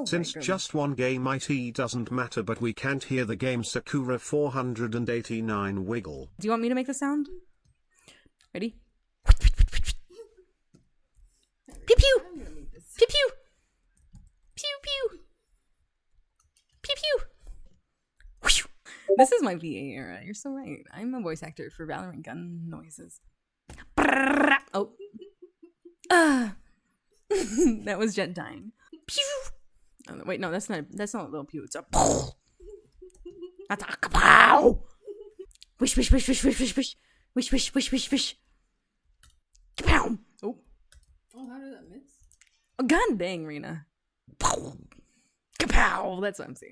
Since just one game IT doesn't matter, but we can't hear the game Sakura 489 wiggle. Do you want me to make the sound? Ready? Pew pew! Pew pew! Pew pew! Pew pew! Whew. This is my VA era. You're so right. I'm a voice actor for Valorant gun noises. Oh. That was Jet dying. Pew! Oh, wait, no, that's not a little pew. It's a that's a kapow! Wish, wish, wish, wish, wish, wish, wish. Wish, wish, wish, wish, wish. Kapow! Oh. Oh, how did that miss? Oh, god dang, Rena. Kapow! That's what I'm saying.